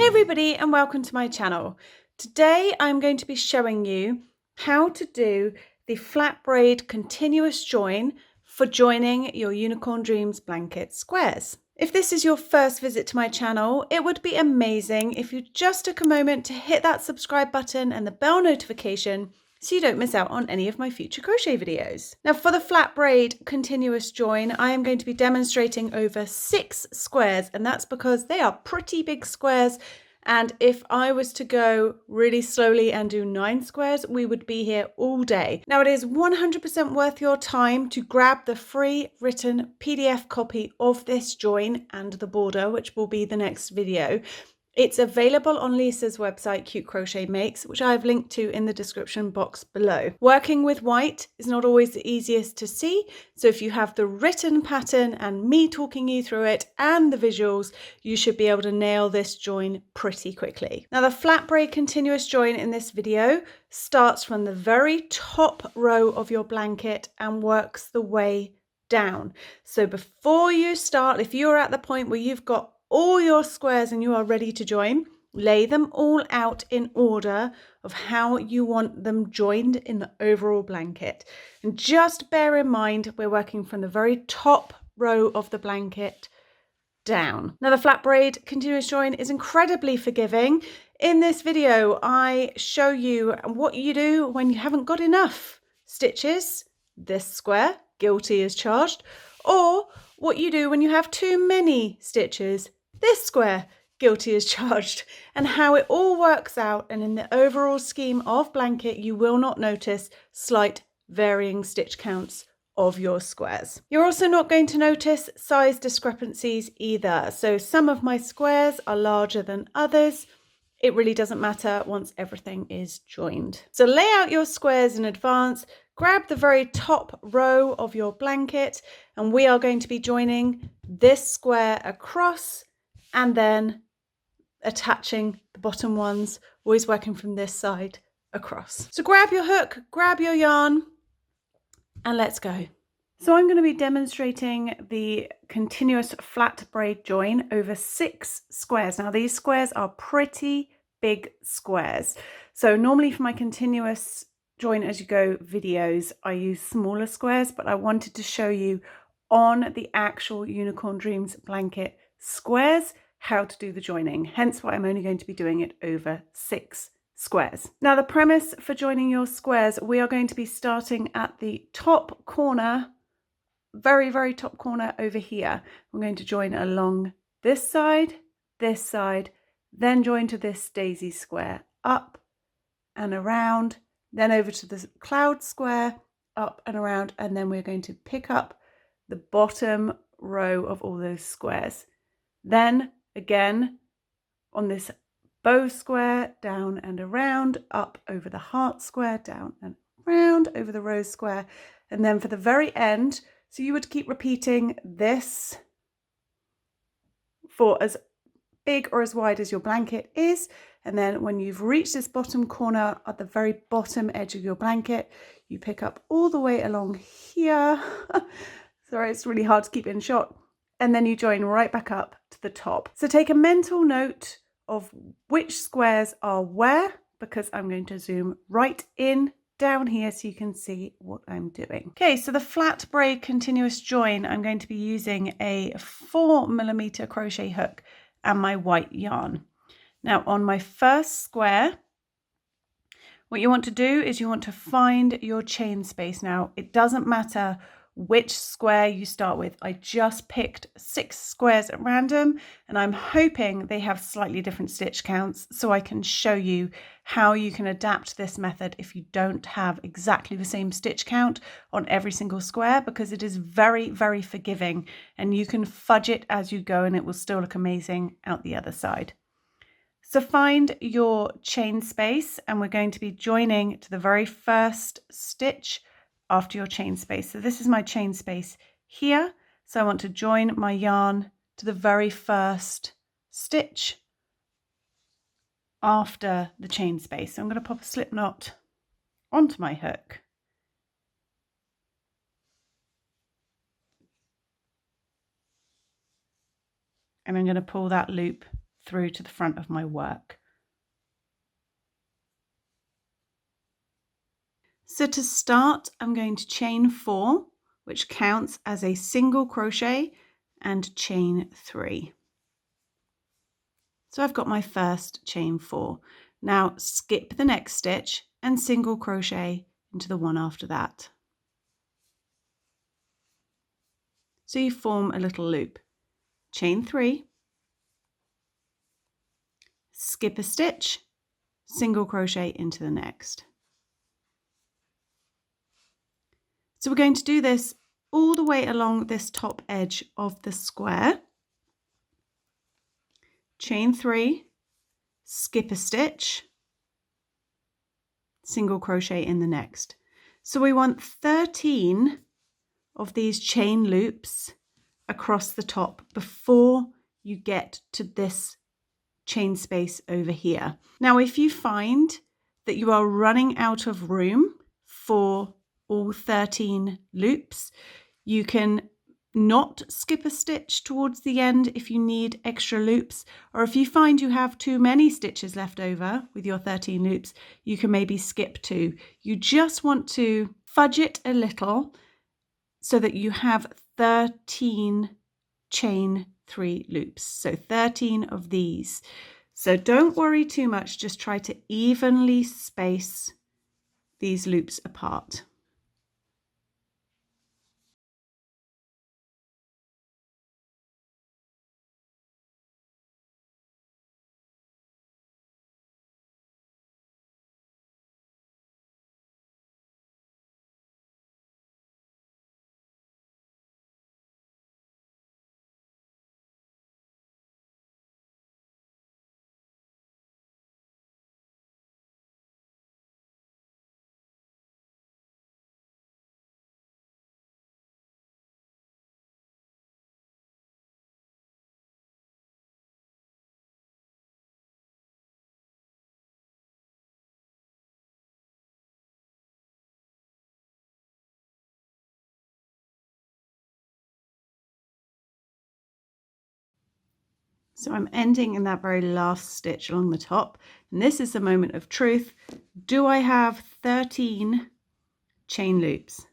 Hey everybody, and welcome to my channel. Today I'm going to be showing you how to do the flat braid continuous join for joining your Unicorn Dreams blanket squares. If this is your first visit to my channel, it would be amazing if you just took a moment to hit that subscribe button and the bell notification so you don't miss out on any of my future crochet videos. Now for the flat braid continuous join, I am going to be demonstrating over 6 squares, and that's because they are pretty big squares. And if I was to go really slowly and do 9 squares, we would be here all day. Now it is 100% worth your time to grab the free written PDF copy of this join and the border, which will be the next video. It's available on Lisa's website, Cute Crochet Makes, which I've linked to in the description box below. Working with white is not always the easiest to see, so if you have the written pattern and me talking you through it and the visuals, you should be able to nail this join pretty quickly. Now the flat braid continuous join in this video starts from the very top row of your blanket and works the way down. So before you start, if you're at the point where you've got all your squares and you are ready to join, lay them all out in order of how you want them joined in the overall blanket. And just bear in mind, we're working from the very top row of the blanket down. Now the flat braid continuous join is incredibly forgiving. In this video, I show you what you do when you haven't got enough stitches, this square, guilty as charged, or what you do when you have too many stitches, this square, guilty as charged, and how it all works out. And in the overall scheme of blanket, you will not notice slight varying stitch counts of your squares. You're also not going to notice size discrepancies either. So some of my squares are larger than others. It really doesn't matter once everything is joined. So lay out your squares in advance, grab the very top row of your blanket, and we are going to be joining this square across and then attaching the bottom ones, always working from this side across. So grab your hook, grab your yarn, and let's go. So I'm going to be demonstrating the continuous flat braid join over 6 squares. Now these squares are pretty big squares. So normally for my continuous join as you go videos, I use smaller squares, but I wanted to show you on the actual Unicorn Dreams blanket squares how to do the joining. Hence why I'm only going to be doing it over 6 squares. Now the premise for joining your squares, we are going to be starting at the top corner, very top corner over here. I'm going to join along this side, then join to this daisy square, up and around, then over to the cloud square, up and around, and then we're going to pick up the bottom row of all those squares. Then again on this bow square, down and around, up over the heart square, down and around over the rose square, and then for the very end, so you would keep repeating this for as big or as wide as your blanket is, and then when you've reached this bottom corner at the very bottom edge of your blanket, you pick up all the way along here. Sorry, it's really hard to keep in shot. And then you join right back up to the top. So take a mental note of which squares are where, because I'm going to zoom right in down here so you can see what I'm doing. Okay, so the flat braid continuous join, I'm going to be using a 4mm crochet hook and my white yarn. Now on my first square, what you want to do is you want to find your chain space. Now it doesn't matter which square you start with. I just picked 6 squares at random, and I'm hoping they have slightly different stitch counts so I can show you how you can adapt this method if you don't have exactly the same stitch count on every single square, because it is very forgiving and you can fudge it as you go and it will still look amazing out the other side. So find your chain space, and we're going to be joining to the very first stitch after your chain space. So this is my chain space here. So I want to join my yarn to the very first stitch after the chain space. So I'm going to pop a slip knot onto my hook. And I'm going to pull that loop through to the front of my work. So to start, I'm going to chain 4, which counts as a single crochet, and chain 3. So I've got my first chain 4. Now skip the next stitch and single crochet into the one after that. So you form a little loop. Chain 3, skip a stitch, single crochet into the next. So we're going to do this all the way along this top edge of the square. Chain 3, skip a stitch, single crochet in the next. So we want 13 of these chain loops across the top before you get to this chain space over here. Now, if you find that you are running out of room for all 13 loops, you can not skip a stitch towards the end if you need extra loops, or if you find you have too many stitches left over with your 13 loops, you can maybe skip 2. You just want to fudge it a little so that you have 13 chain 3 loops. So 13 of these. So don't worry too much, just try to evenly space these loops apart. So I'm ending in that very last stitch along the top, and this is the moment of truth. Do I have 13 chain loops?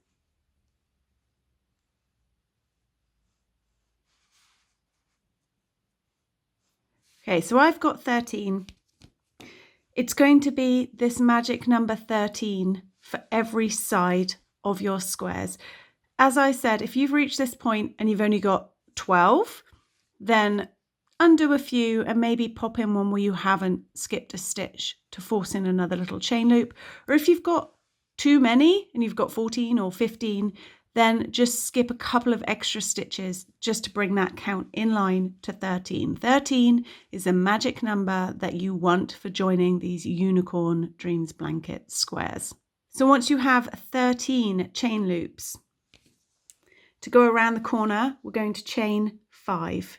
Okay, so I've got 13. It's going to be this magic number 13 for every side of your squares. As I said, if you've reached this point and you've only got 12, then undo a few and maybe pop in one where you haven't skipped a stitch to force in another little chain loop. Or if you've got too many and you've got 14 or 15, then just skip a couple of extra stitches just to bring that count in line to 13. 13 is a magic number that you want for joining these Unicorn Dreams Blanket squares. So once you have 13 chain loops, to go around the corner, we're going to chain 5.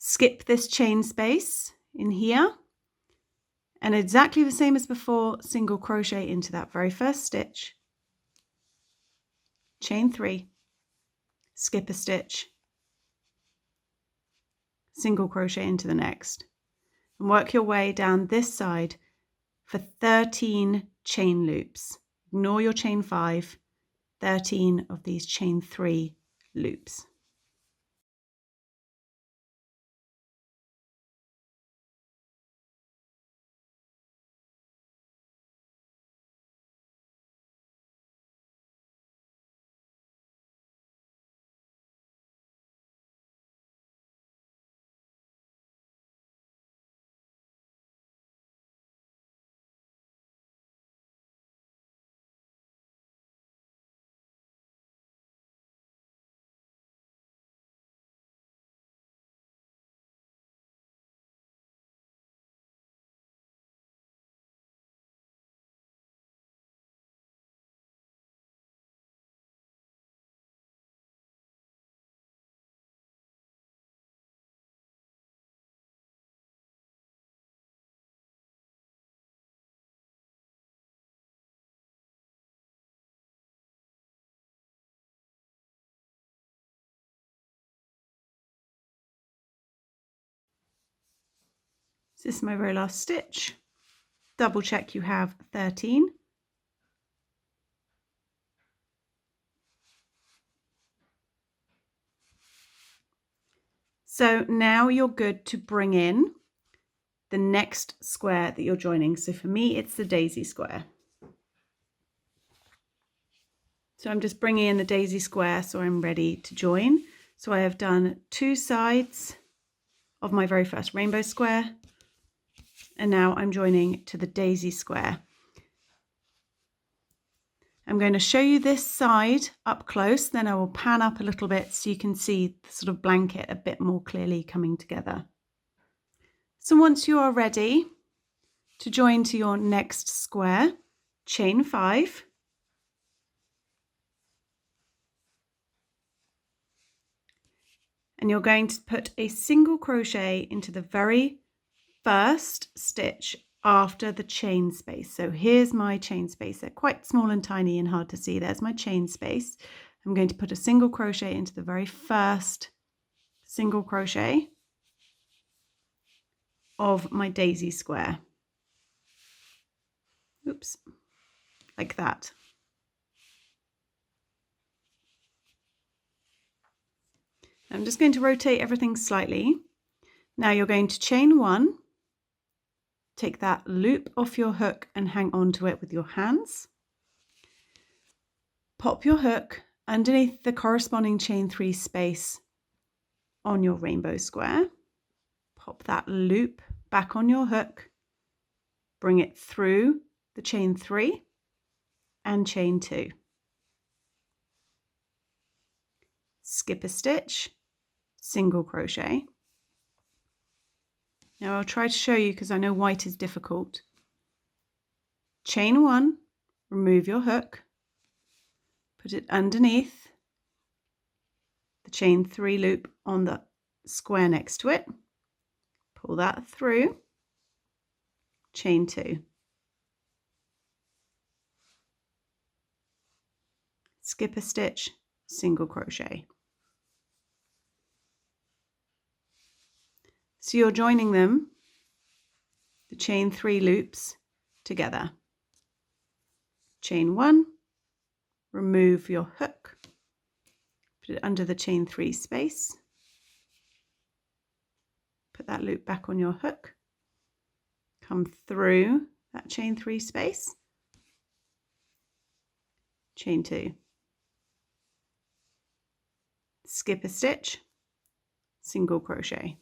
Skip this chain space in here, and exactly the same as before, single crochet into that very first stitch, chain 3, skip a stitch, single crochet into the next, and work your way down this side for 13 chain loops. Ignore your chain 5, 13 of these chain 3 loops. This is my very last stitch. Double check you have 13. So now you're good to bring in the next square that you're joining. So for me, it's the daisy square. So I'm just bringing in the daisy square so I'm ready to join. So I have done 2 sides of my very first rainbow square, and now I'm joining to the daisy square. I'm going to show you this side up close, then I will pan up a little bit so you can see the sort of blanket a bit more clearly coming together. So once you are ready to join to your next square, chain 5. And you're going to put a single crochet into the very first stitch after the chain space. So here's my chain space. They're quite small and tiny and hard to see. There's my chain space. I'm going to put a single crochet into the very first single crochet of my daisy square. Oops, like that. I'm just going to rotate everything slightly. Now you're going to chain 1, take that loop off your hook and hang on to it with your hands. Pop your hook underneath the corresponding chain 3 space on your rainbow square. Pop that loop back on your hook, bring it through the chain 3 and chain 2. Skip a stitch, single crochet. Now I'll try to show you because I know white is difficult. Chain 1, remove your hook, put it underneath the chain 3 loop on the square next to it, pull that through, chain 2. Skip a stitch, single crochet. So you're joining them, the chain 3 loops together. Chain 1, remove your hook, put it under the chain 3 space, put that loop back on your hook, come through that chain 3 space, chain 2. Skip a stitch, single crochet.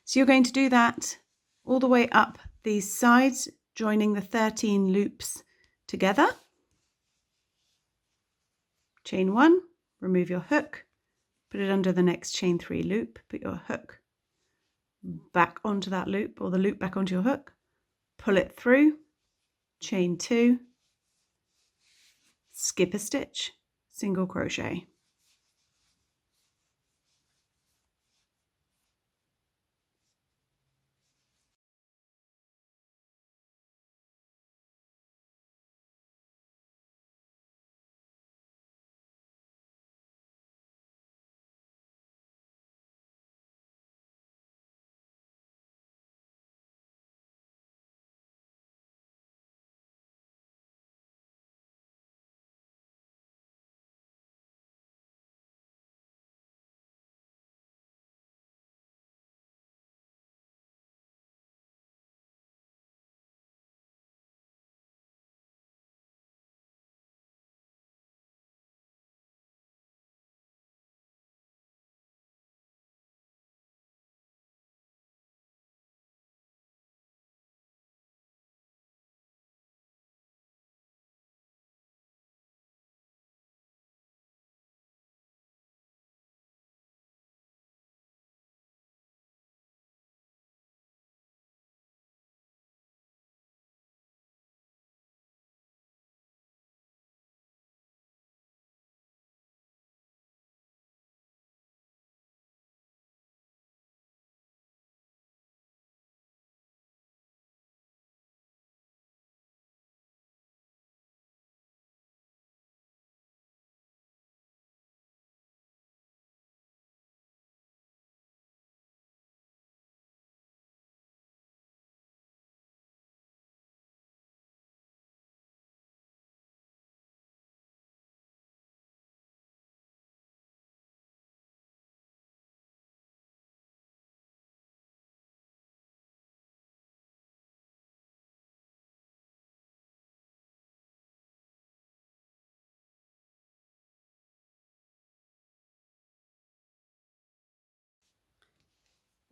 So you're going to do that all the way up these sides, joining the 13 loops together. Chain 1, remove your hook, put it under the next chain 3 loop, put your hook back onto that loop, or the loop back onto your hook, pull it through, chain 2, skip a stitch, single crochet.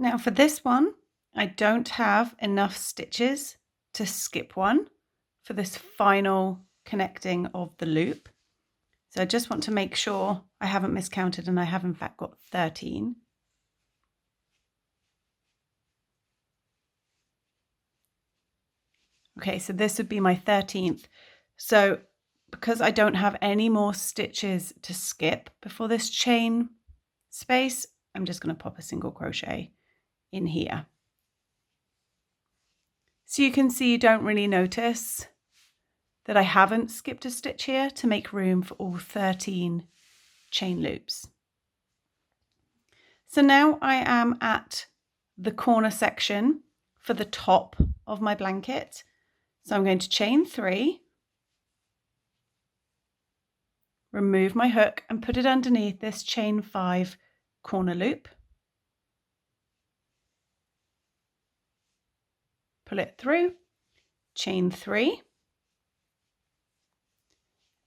Now for this one, I don't have enough stitches to skip one for this final connecting of the loop. So I just want to make sure I haven't miscounted and I have in fact got 13. Okay, so this would be my 13th. So because I don't have any more stitches to skip before this chain space, I'm just going to pop a single crochet in here. So you can see you don't really notice that I haven't skipped a stitch here to make room for all 13 chain loops. So now I am at the corner section for the top of my blanket. So I'm going to chain 3, remove my hook and put it underneath this chain 5 corner loop. Pull it through, chain 3,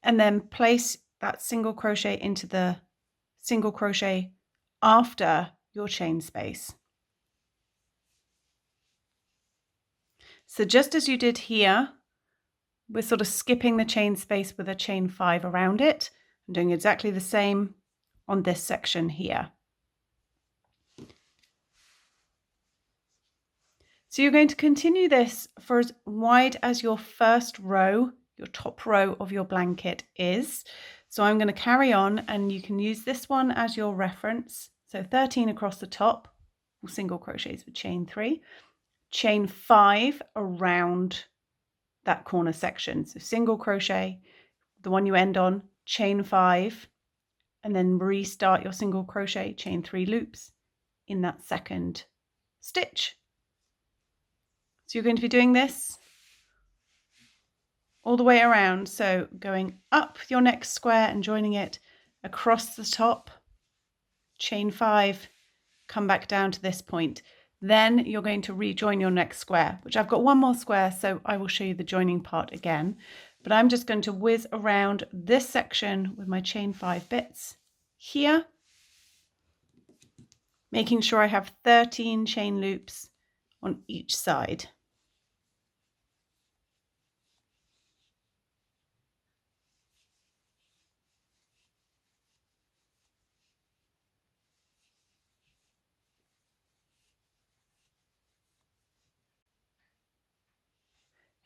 and then place that single crochet into the single crochet after your chain space. So just as you did here, we're sort of skipping the chain space with a chain 5 around it. I'm doing exactly the same on this section here. So you're going to continue this for as wide as your first row, your top row of your blanket is. So I'm going to carry on, and you can use this one as your reference. So 13 across the top, single crochets with chain 3, chain 5 around that corner section. So single crochet, the one you end on, chain 5, and then restart your single crochet, chain 3 loops in that second stitch. So you're going to be doing this all the way around. So going up your next square and joining it across the top, chain 5, come back down to this point. Then you're going to rejoin your next square, which I've got one more square, so I will show you the joining part again. But I'm just going to whiz around this section with my chain 5 bits here, making sure I have 13 chain loops on each side.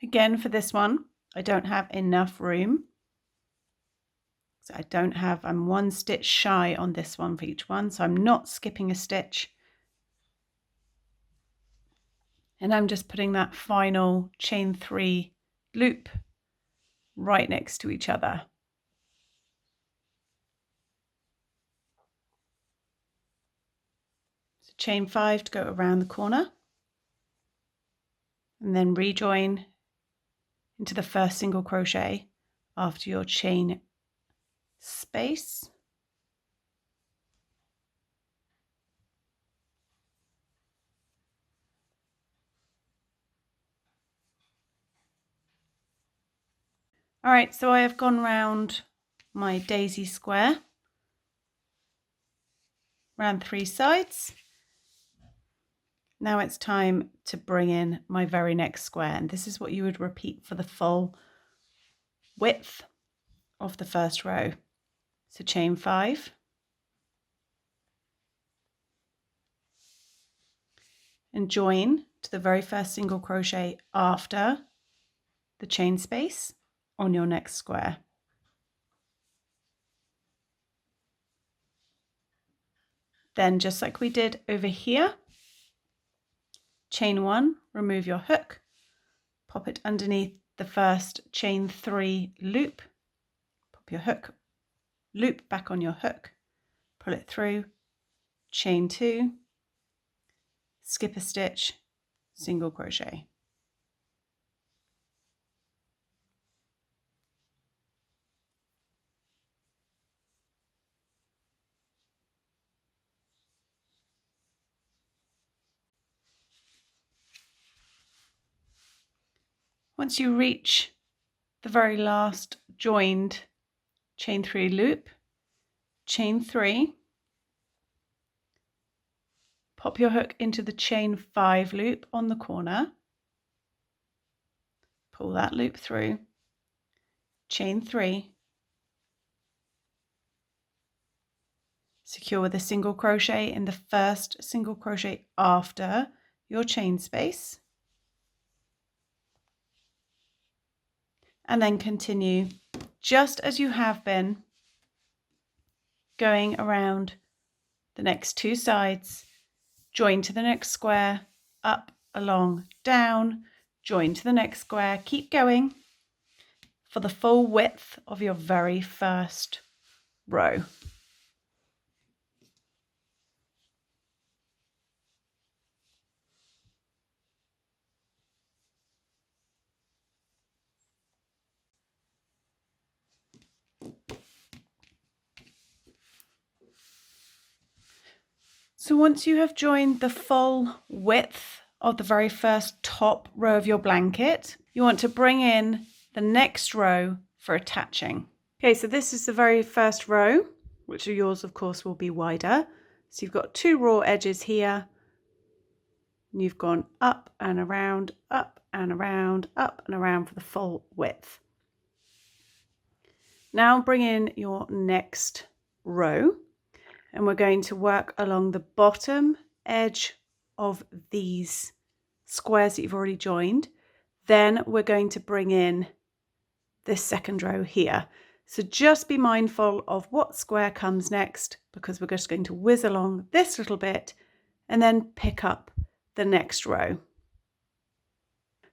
Again, for this one, I don't have enough room. So I'm one stitch shy on this one for each one. So I'm not skipping a stitch. And I'm just putting that final chain 3 loop right next to each other. So chain 5 to go around the corner. And then rejoin into the first single crochet after your chain space. All right, so I have gone round my daisy square, round 3 sides. Now it's time to bring in my very next square, and this is what you would repeat for the full width of the first row. So chain 5, and join to the very first single crochet after the chain space on your next square. Then, just like we did over here, chain 1, remove your hook, pop it underneath the first chain 3 loop, pop your hook, loop back on your hook, pull it through, chain 2, skip a stitch, single crochet. Once you reach the very last joined chain 3 loop, chain 3, Pop your hook into the chain 5 loop on the corner, pull that loop through, chain 3, secure with a single crochet in the first single crochet after your chain space, and then continue just as you have been, going around the next 2 sides, join to the next square, up, along, down, join to the next square, keep going for the full width of your very first row. So once you have joined the full width of the very first top row of your blanket, you want to bring in the next row for attaching. Okay, so this is the very first row, which yours of course will be wider. So you've got 2 raw edges here, and you've gone up and around, up and around, up and around for the full width. Now bring in your next row, and we're going to work along the bottom edge of these squares that you've already joined. Then we're going to bring in this second row here. So just be mindful of what square comes next, because we're just going to whiz along this little bit and then pick up the next row.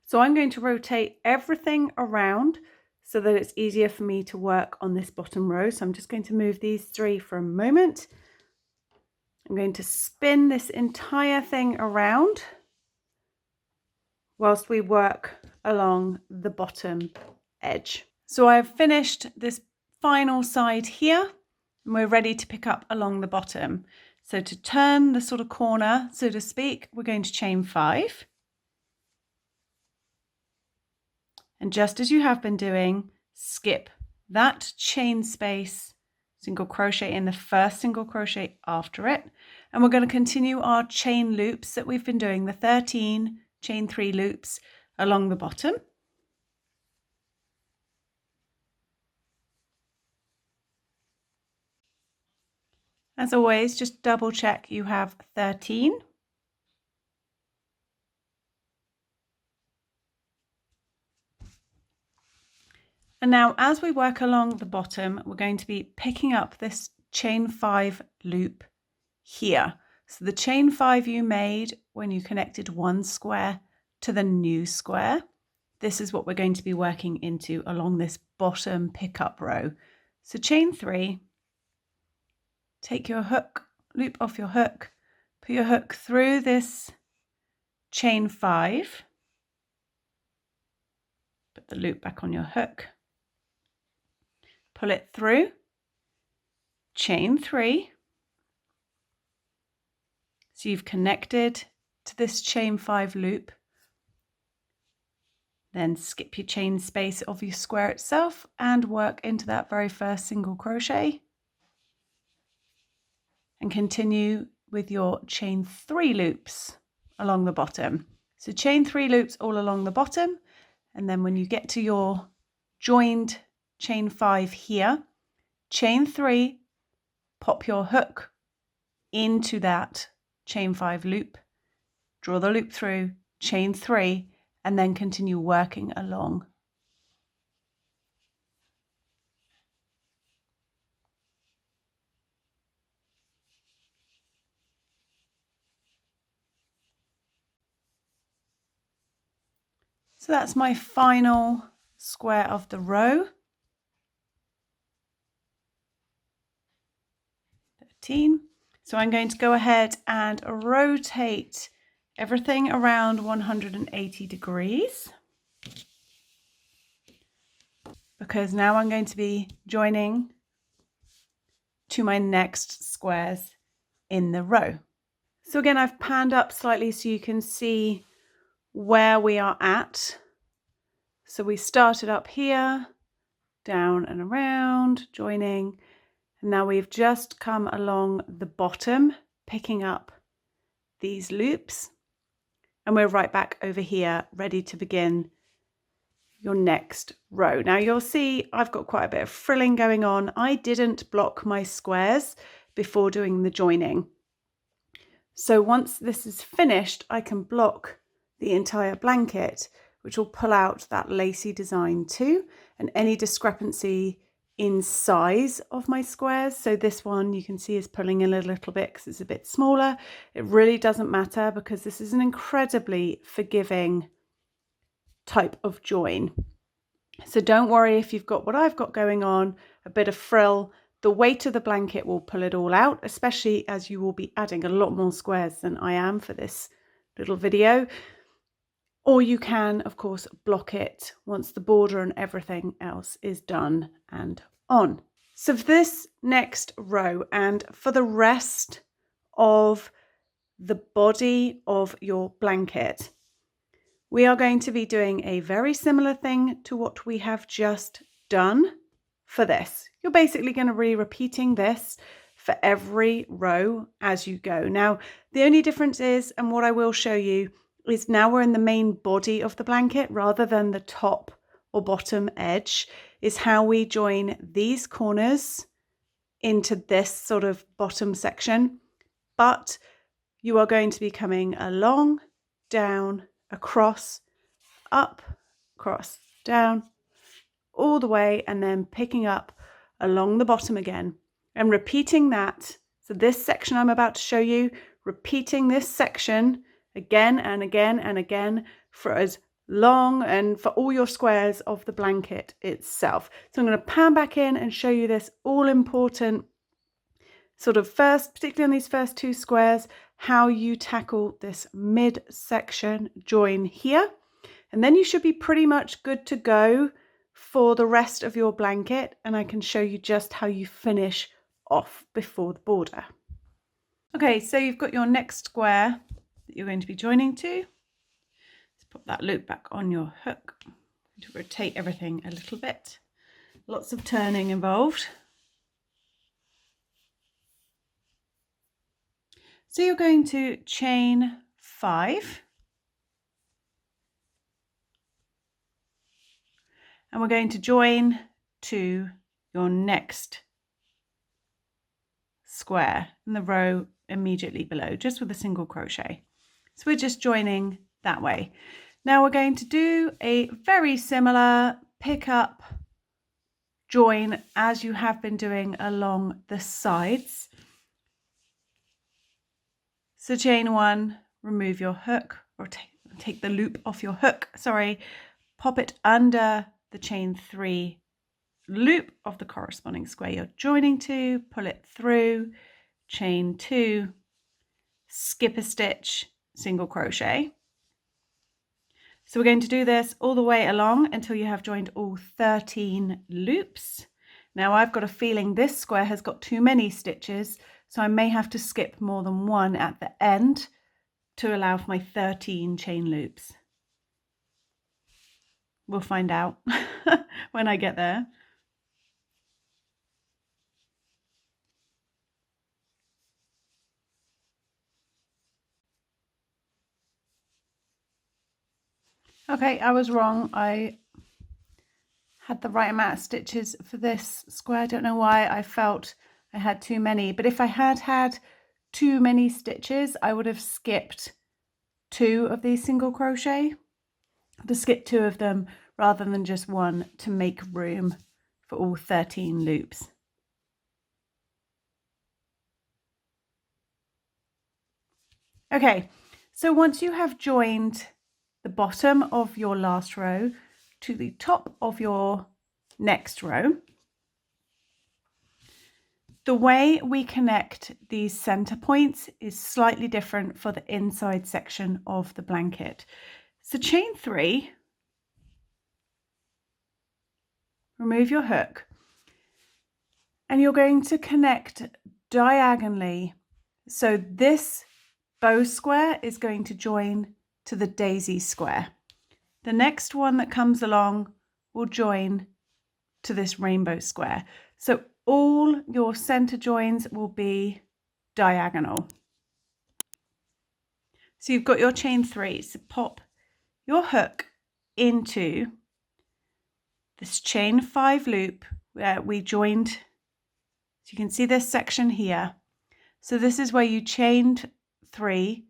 So I'm going to rotate everything around so that it's easier for me to work on this bottom row. So I'm just going to move these 3 for a moment. I'm going to spin this entire thing around whilst we work along the bottom edge. So I've finished this final side here, and we're ready to pick up along the bottom. So to turn the sort of corner, so to speak, we're going to chain 5. And just as you have been doing, skip that chain space, single crochet in the first single crochet after it, and we're going to continue our chain loops that we've been doing, the 13 chain 3 loops along the bottom. As always, just double check you have 13. And now as we work along the bottom, we're going to be picking up this chain 5 loop here. So the chain 5 you made when you connected one square to the new square, this is what we're going to be working into along this bottom pickup row. So chain 3, take your hook, loop off your hook, put your hook through this chain 5, put the loop back on your hook, pull it through, chain 3. So you've connected to this chain 5 loop. Then skip your chain space of your square itself and work into that very first single crochet. And continue with your chain 3 loops along the bottom. So chain 3 loops all along the bottom, and then when you get to your joined chain 5 here, chain 3, pop your hook into that chain 5 loop, draw the loop through, chain 3, and then continue working along. So that's my final square of the row. 13. So I'm going to go ahead and rotate everything around 180 degrees, because now I'm going to be joining to my next squares in the row. So again, I've panned up slightly so you can see where we are at. So we started up here, down and around, joining, and now we've just come along the bottom, picking up these loops, and we're right back over here ready to begin your next row. Now you'll see I've got quite a bit of frilling going on. I didn't block my squares before doing the joining. So once this is finished, I can block the entire blanket, which will pull out that lacy design too, and any discrepancy in size of my squares. So this one you can see is pulling in a little bit because it's a bit smaller. It really doesn't matter because this is an incredibly forgiving type of join. So don't worry if you've got what I've got going on, a bit of frill. The weight of the blanket will pull it all out, especially as you will be adding a lot more squares than I am for this little video. Or you can, of course, block it once the border and everything else is done and on. So for this next row and for the rest of the body of your blanket, we are going to be doing a very similar thing to what we have just done for this. You're basically going to be repeating this for every row as you go. Now, the only difference is, and what I will show you, is now we're in the main body of the blanket rather than the top or bottom edge, is how we join these corners into this sort of bottom section. But you are going to be coming along, down, across, up, across, down, all the way, and then picking up along the bottom again and repeating that. So this section I'm about to show you, repeating this section again and again and again for as long and for all your squares of the blanket itself. So I'm going to pan back in and show you this all important sort of first, particularly on these first two squares, how you tackle this mid-section join here. And then you should be pretty much good to go for the rest of your blanket. And I can show you just how you finish off before the border. Okay, so you've got your next square that you're going to be joining to. Let's put that loop back on your hook to rotate everything a little bit. Lots of turning involved. So you're going to chain 5, and we're going to join to your next square in the row immediately below, just with a single crochet. So we're just joining that way. Now we're going to do a very similar pick up join as you have been doing along the sides. So chain 1, remove your hook, or take the loop off your hook, sorry, pop it under the chain 3 loop of the corresponding square you're joining to, pull it through, chain 2, skip a stitch, single crochet. So we're going to do this all the way along until you have joined all 13 loops. Now I've got a feeling this square has got too many stitches, so I may have to skip more than one at the end to allow for my 13 chain loops. We'll find out when I get there. Okay, I was wrong. I had the right amount of stitches for this square. I don't know why I felt I had too many, but if I had had too many stitches, I would have skipped 2 of these single crochet. To skip 2 of them rather than just 1 to make room for all 13 loops. Okay, so once you have joined the bottom of your last row to the top of your next row, the way we connect these center points is slightly different for the inside section of the blanket. So chain 3, remove your hook, and you're going to connect diagonally. So this bow square is going to join to the daisy square. The next one that comes along will join to this rainbow square. So all your center joins will be diagonal. So you've got your chain 3. So pop your hook into this chain 5 loop where we joined. So you can see this section here. So this is where you chained 3,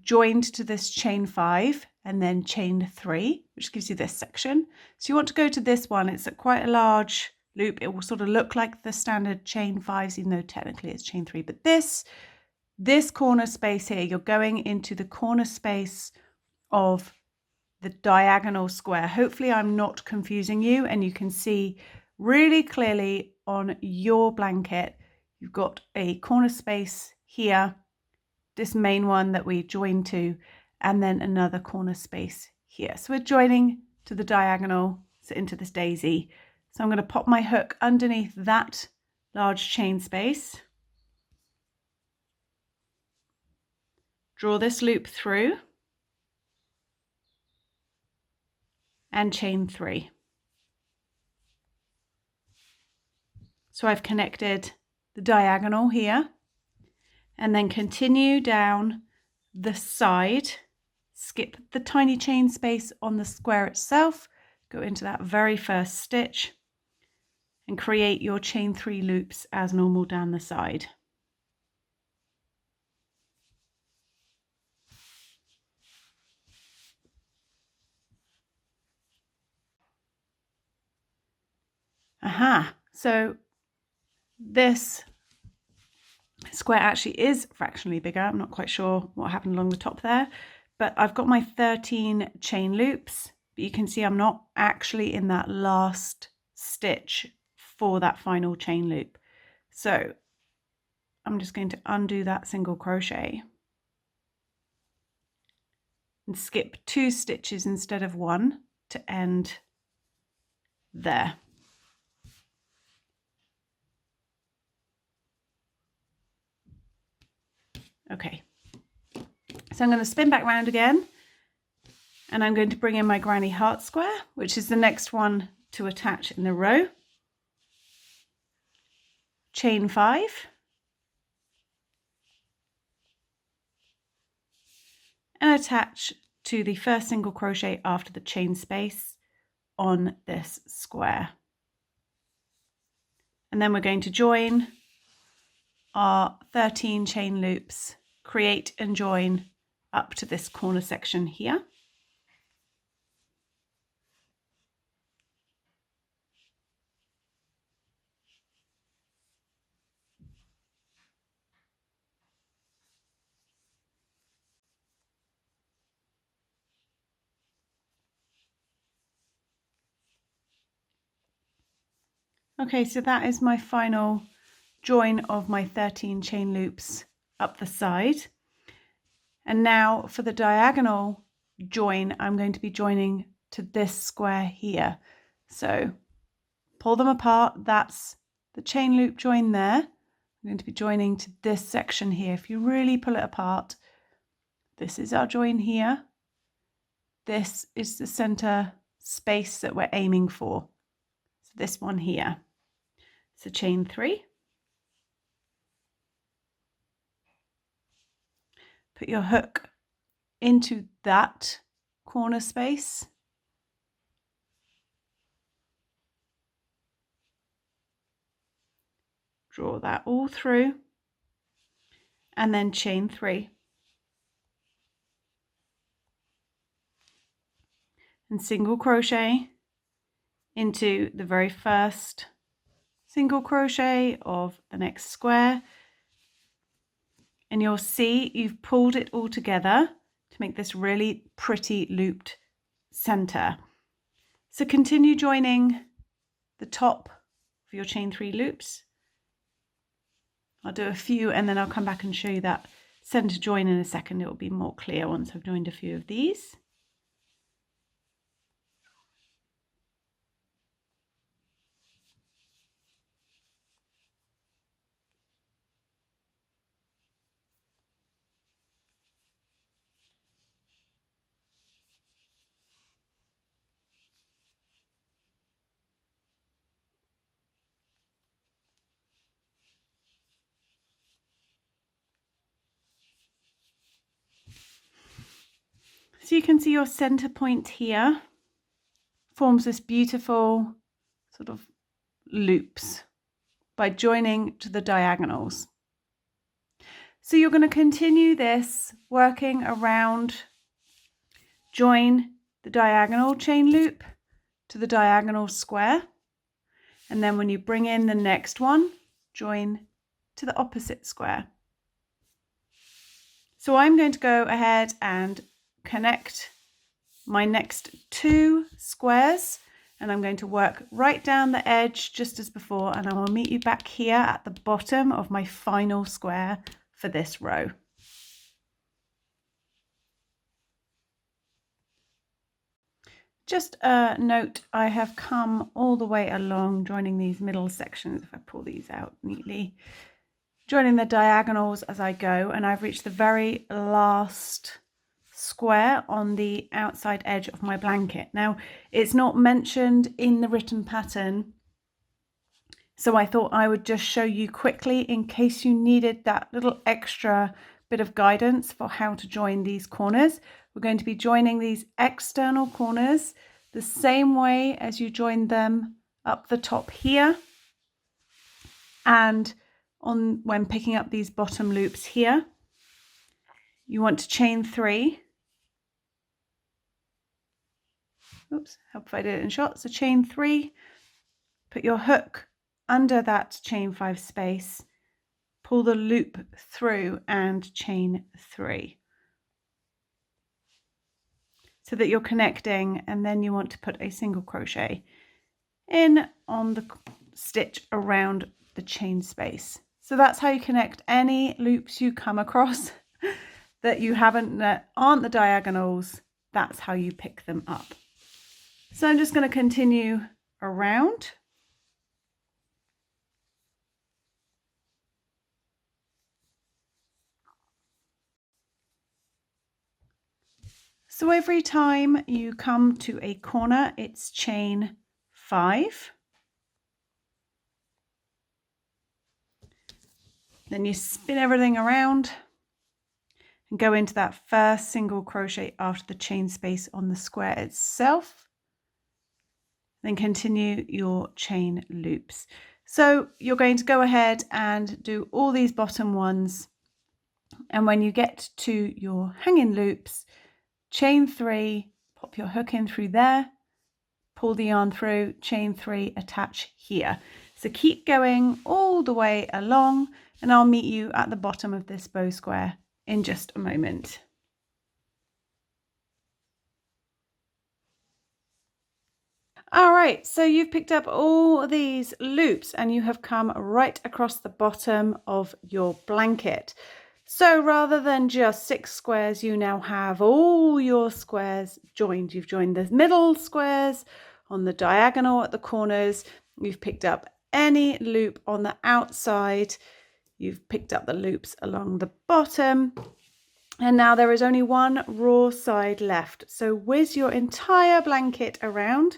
joined to this chain 5, and then chained 3, which gives you this section. So you want to go to this one. It's quite a large loop. It will sort of look like the standard chain 5s, even though technically it's chain 3. But this corner space here, you're going into the corner space of the diagonal square. Hopefully I'm not confusing you, and you can see really clearly on your blanket, you've got a corner space here, this main one that we joined to, and then another corner space here. So we're joining to the diagonal, so into this daisy. So I'm going to pop my hook underneath that large chain space, draw this loop through, and chain 3. So I've connected the diagonal here, and then continue down the side, skip the tiny chain space on the square itself, go into that very first stitch, and create your chain 3 loops as normal down the side. So this square actually is fractionally bigger. I'm not quite sure what happened along the top there, but I've got my 13 chain loops, but you can see I'm not actually in that last stitch for that final chain loop. So I'm just going to undo that single crochet and skip 2 stitches instead of 1 to end there. Okay, so I'm going to spin back round again, and I'm going to bring in my granny heart square, which is the next one to attach in the row. Chain 5, and attach to the first single crochet after the chain space on this square. And then we're going to join our 13 chain loops, create and join up to this corner section here. Okay, so that is my final join of my 13 chain loops up the side. And now for the diagonal join, I'm going to be joining to this square here. So pull them apart. That's the chain loop join there. I'm going to be joining to this section here. If you really pull it apart, this is our join here. This is the center space that we're aiming for. So this one here. So chain 3. Put your hook into that corner space. Draw that all through, and then chain 3. And single crochet into the very first single crochet of the next square. And you'll see you've pulled it all together to make this really pretty looped center. So continue joining the top of your chain 3 loops. I'll do a few and then I'll come back and show you that center join in a second. It will be more clear once I've joined a few of these. So you can see your center point here forms this beautiful sort of loops by joining to the diagonals. So you're going to continue this working around, join the diagonal chain loop to the diagonal square, and then when you bring in the next one, join to the opposite square. So I'm going to go ahead and connect my next 2 squares, and I'm going to work right down the edge just as before, and I will meet you back here at the bottom of my final square for this row. Just a note, I have come all the way along joining these middle sections, if I pull these out neatly, joining the diagonals as I go, and I've reached the very last square on the outside edge of my blanket. Now, it's not mentioned in the written pattern, so I thought I would just show you quickly in case you needed that little extra bit of guidance for how to join these corners. We're going to be joining these external corners the same way as you joined them up the top here, and when picking up these bottom loops here, you want to chain 3. Oops, help if I did it in shot. So chain 3, put your hook under that chain 5 space, pull the loop through and chain 3. So that you're connecting, and then you want to put a single crochet in on the stitch around the chain space. So that's how you connect any loops you come across that you haven't, that aren't the diagonals. That's how you pick them up. So I'm just going to continue around. So every time you come to a corner, it's chain 5. Then you spin everything around and go into that first single crochet after the chain space on the square itself. Then continue your chain loops. So you're going to go ahead and do all these bottom ones, and when you get to your hanging loops, chain 3, pop your hook in through there, pull the yarn through, chain 3, attach here. So keep going all the way along, and I'll meet you at the bottom of this bow square in just a moment. All right, so you've picked up all these loops and you have come right across the bottom of your blanket. So rather than just 6 squares, you now have all your squares joined. You've joined the middle squares on the diagonal at the corners. You've picked up any loop on the outside. You've picked up the loops along the bottom. And now there is only one raw side left. So whiz your entire blanket around.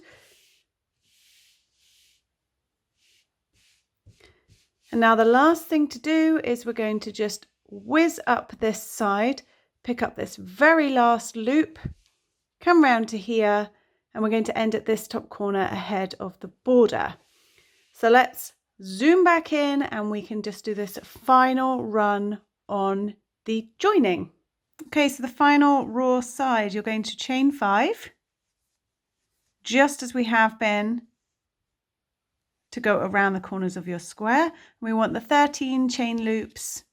And now the last thing to do is we're going to just whiz up this side, pick up this very last loop, come round to here, and we're going to end at this top corner ahead of the border. So let's zoom back in and we can just do this final run on the joining. Okay, so the final raw side, you're going to chain 5, just as we have been, to go around the corners of your square. We want the 13 chain loops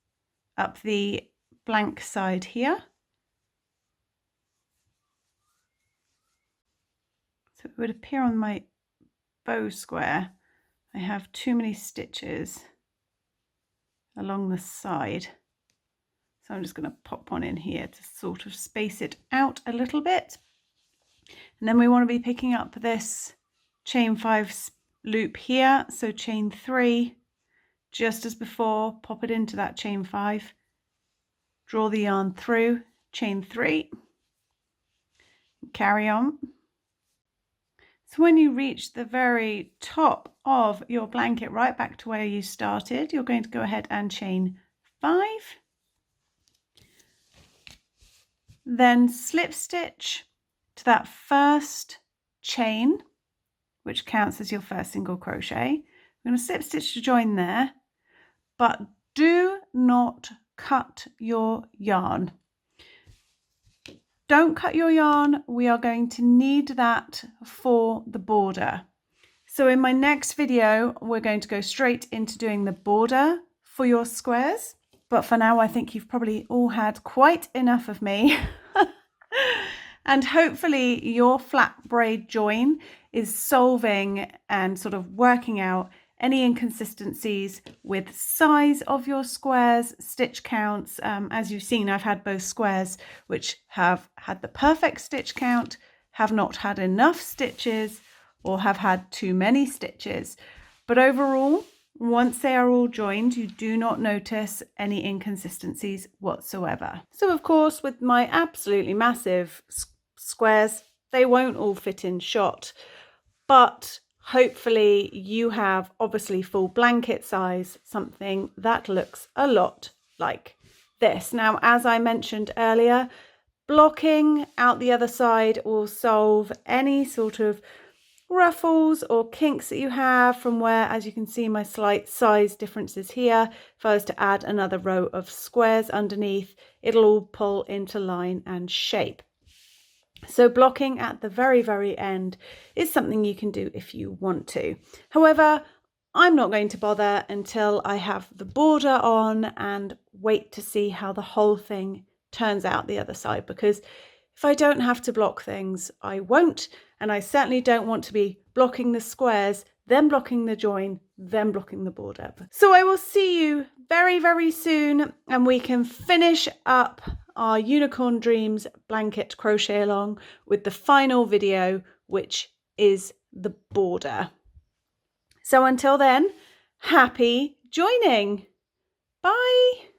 up the blank side here. So it would appear on my bow square I have too many stitches along the side. So I'm just going to pop one in here to sort of space it out a little bit. And then we want to be picking up this chain 5 loop here. So chain 3, just as before, pop it into that chain 5, draw the yarn through, chain 3, carry on. So when you reach the very top of your blanket, right back to where you started, you're going to go ahead and chain 5. then slip stitch to that first chain, which counts as your first single crochet. I'm going to slip stitch to join there, but do not cut your yarn. Don't cut your yarn. We are going to need that for the border. So in my next video, we're going to go straight into doing the border for your squares. But for now, I think you've probably all had quite enough of me. And hopefully your flat braid join is solving and sort of working out any inconsistencies with size of your squares, stitch counts. As you've seen, I've had both squares which have had the perfect stitch count, have not had enough stitches, or have had too many stitches. But overall, once they are all joined, you do not notice any inconsistencies whatsoever. So of course, with my absolutely massive squares, they won't all fit in shot, but hopefully you have obviously full blanket size, something that looks a lot like this. Now, as I mentioned earlier, blocking out the other side will solve any sort of ruffles or kinks that you have from where, as you can see, my slight size differences here. If I was to add another row of squares underneath, it'll all pull into line and shape. So blocking at the very, very end is something you can do if you want to. However, I'm not going to bother until I have the border on and wait to see how the whole thing turns out the other side, because if I don't have to block things, I won't. And I certainly don't want to be blocking the squares, then blocking the join, then blocking the border. So I will see you very, very soon, and we can finish up our Unicorn Dreams blanket crochet along with the final video, which is the border. So until then, happy joining. Bye.